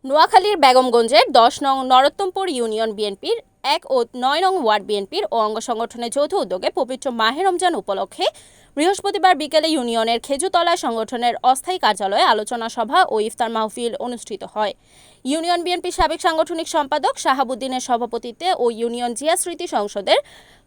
নোয়াখালীর বেগমগঞ্জের ১০ নং নরোত্তমপুর ইউনিয়ন বিএনপির ১ ও ৯ নং ওয়ার্ড বিএনপির ও অঙ্গ সংগঠনের যৌথ উদ্যোগে পবিত্র মাহে রমজান উপলক্ষে বৃহস্পতিবার বিকেলে ইউনিয়নের খেজুতলা সংগঠনের অস্থায়ী কার্যালয়ে আলোচনা সভা ও ইফতার মাহফিল অনুষ্ঠিত হয়। ইউনিয়ন বিএনপির সাবেক সাংগঠনিক সম্পাদক শাহাবুদ্দিনের সভাপতিত্বে ও ইউনিয়ন জিয়া স্মৃতি সংসদের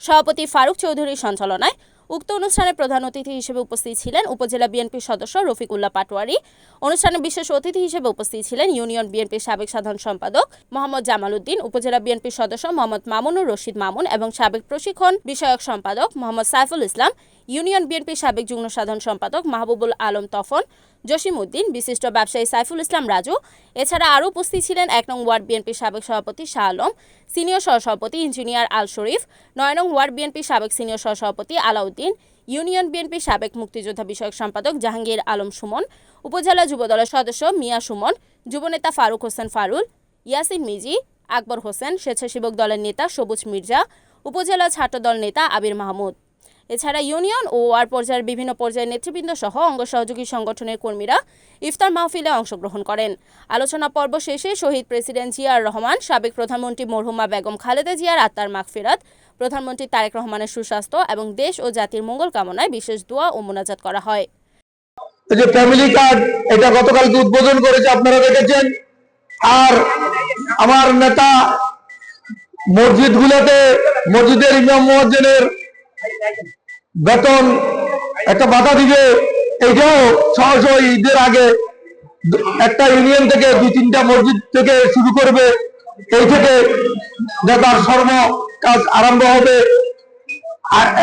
সভাপতি ফারুক চৌধুরীর সঞ্চালনায় উক্ত অনুষ্ঠানে প্রধান অতিথি হিসেবে উপস্থিত ছিলেন উপজেলা বিএনপির সদস্য রফিকুল্লাহ পাটোয়ারি। অনুষ্ঠানে বিশেষ অতিথি হিসেবে উপস্থিত ছিলেন ইউনিয়ন বিএনপির সাবেক সাধারণ সম্পাদক মোহাম্মদ জামাল উদ্দিন, উপজেলা বিএনপির সদস্য মোহাম্মদ মামুনুর রশিদ মামুন এবং সাবেক প্রশিক্ষণ বিষয়ক সম্পাদক মোহাম্মদ সাইফুল ইসলাম, ইউনিয়ন বিএনপির সাবেক যুগ্ম সাধারণ সম্পাদক মাহবুবুল আলম তফন, জসিম উদ্দিন, বিশিষ্ট ব্যবসায়ী সাইফুল ইসলাম রাজু। এছাড়া আরও উপস্থিত ছিলেন ১ নং ওয়ার্ড বিএনপির সাবেক সভাপতি শাহ আলম, সিনিয়র সহসভাপতি ইঞ্জিনিয়ার আল শরীফ, ৯ নং ওয়ার্ড বিএনপির সাবেক সিনিয়র সহসভাপতি আলাউদ্দিন, ইউনিয়ন বিএনপির সাবেক মুক্তিযোদ্ধা বিষয়ক সম্পাদক জাহাঙ্গীর আলম সুমন, উপজেলা যুবদলের সদস্য মিয়া সুমন, যুবনেতা ফারুক হোসেন ফারুল, ইয়াসিন মিজি, আকবর হোসেন, স্বেচ্ছাসেবক দলের নেতা সবুজ মির্জা, উপজেলা ছাত্রদল নেতা আবির মাহমুদ। এছাড়া ইউনিয়ন ও ওয়ার্ড পর্যায়ের বিভিন্ন পর্যায়ের নেতৃবৃন্দ সহ অঙ্গ সহযোগী সংগঠনের কর্মীরা ইফতার মাহফিলে অংশগ্রহণ করেন। আলোচনা পর্ব শেষে শহীদ প্রেসিডেন্ট জিয়াউর রহমান, সাবেক প্রধানমন্ত্রী মরহুমা বেগম খালেদা জিয়ার আত্মার মাগফিরাত, প্রধানমন্ত্রী তারেক রহমানের সুস্বাস্থ্য এবং দেশ ও জাতির মঙ্গল কামনায় বিশেষ দোয়া ও মোনাজাত করা হয়। এই যে ফ্যামিলি কার্ড, এটা গতকালকে উদ্বোধন করেছে, আপনারা দেখেছেন। আর আমার নেতা মসজিদের ইমাম মুয়াজ্জিনের বেতন একটা বাধা দিবে, এটাও সরাসরি ঈদের আগে একটা ইউনিয়ন থেকে ২-৩টা মসজিদ থেকে শুরু করবে। এই থেকে নেতার সর্ব কাজ আরম্ভ হবে।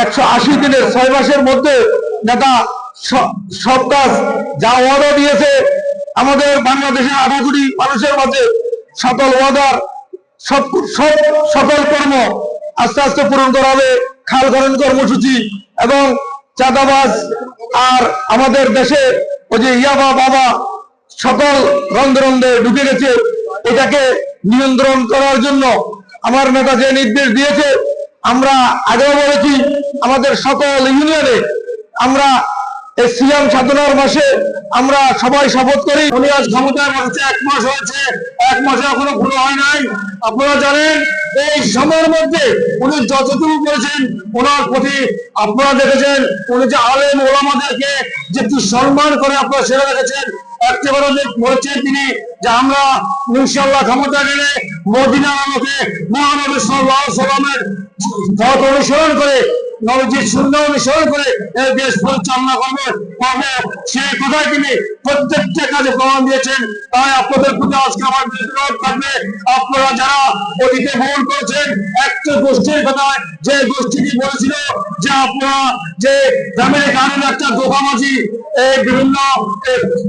১৮০ দিনের ৬ মাসের মধ্যে নেতা সব কাজ যা ওয়াদা দিয়েছে আমাদের বাংলাদেশের ৮ কোটি মানুষের মাঝে সকল ওয়াদার সকল কর্ম আস্তে আস্তে পূরণ করা হবে। খাল খনন কর্মসূচি এবং চাঁদাবাজ আর আমাদের দেশে ওই যে ইয়াবা বাবা সকল রন্ধে রন্ধে ঢুকে গেছে, এটাকে নিয়ন্ত্রণ করার জন্য আমার নেতা যে নির্দেশ দিয়েছে, আমরা আগেও বলেছি আমাদের সকল ইউনিয়নে আমরা এই সিয়াম সাধনার মাসে আমরা সবাই শপথ করি। উনি আজ ক্ষমতায় বসেছে ১ মাস হয়েছে, ১ মাসে এখনো ভুল হয় নাই। আপনারা জানেন এই সময়ের মধ্যে উনি যতটুকু করেছেন ওনার প্রতি আপনারা দেখেছেন, উনি যে আলেম ওলামাদেরকে যে কি সম্মান করে আপনারা সেটা দেখেছেন। একেবারে বলেছেন তিনি যে আমরা ইনশাআল্লাহ ক্ষমতা গেলে মদিনা নামকে মহানবী সাল্লাল্লাহু আলাইহি সাল্লামের পথ অনুসরণ করে, নবীজির সুন্নাহ অনুসরণ করে এই দেশ পরিচালনা করবে। সেই কথাই তিনি প্রত্যেকটা কাজে প্রমাণ দিয়েছেন। তাই আপনাদের প্রতি আজকে আমার অনুরোধ থাকবে, আপনারা যারা অতীতে ভ্রমণ করেছেন, একটা গোষ্ঠীর কথায় যে গোষ্ঠীটি বলেছিল যে আপনারা যে ফ্যামিলি কার্ডের একটা দোকানবাজি, এই বিভিন্ন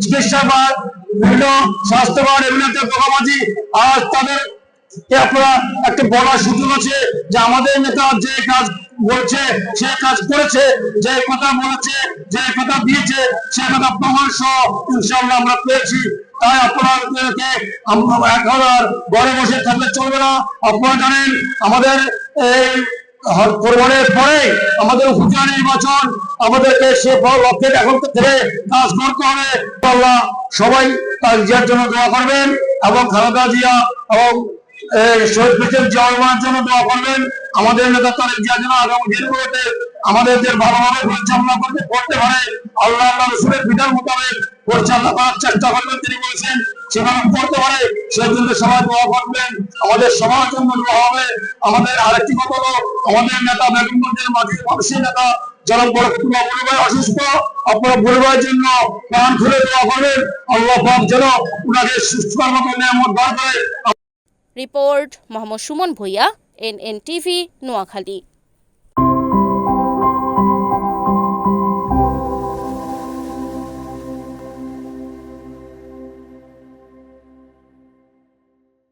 চিকিৎসা বা বিভিন্ন স্বাস্থ্যবান এগুলো একটা দোকানবাজি, আজ তাদের আপনারা একটা বলার সুযোগ আছে যে আমাদের নেতা যে কাজ বলছে সে কাজ করেছে, যে কথা বলেছে, যে কথা দিয়েছে সে কথা প্রমাণ সহ ইনশাআল্লাহ আমরা পেয়েছি। তাই আপনাদেরকে এখন আর ঘরে বসে থাকলে চলবে না। আপনারা জানেন আমাদের এই কোরবানির পরে আমাদের উপজেলা নির্বাচন, আমাদেরকে সে লক্ষ্যে এখন থেকে কাজ করতে হবে। আল্লাহ সবাই তার জিয়ার জন্য দোয়া করবেন এবং খালেদা জিয়া এবং শহীদ প্রেসিডেন্ট জিয়াউর রহমানের জন্য দোয়া করবেন। আমাদের নেতা তারেক জিয়া যেন আগামী দিনগুলোতে আমাদের ভালোভাবে পরিচালনা করতে পারে, আল্লাহ রসুলের বিধান মোতাবেক পরিচালনা করার চেষ্টা করবেন তিনি বলেছেন, সেখানে করতে পারে সেই জন্য সবাই দোয়া করবেন। আমাদের সবার জন্য দোয়া হবে। আমাদের আরেকটি কথা হলো, আমাদের নেতা বেগমগঞ্জের মাটির মানুষের নেতা যারা বরকতুল্লাহ বুড়ি ভাই অসুস্থ, আপনারা বুড়ি ভাইয়ের জন্য প্রাণ খুলে দোয়া করবেন। আল্লাহ পাক যেন ওনাকে সুস্থতার মতো নিয়ামত দান করে। Report Mohammad Sumon Bhuiyan, NNTV, Noakhali.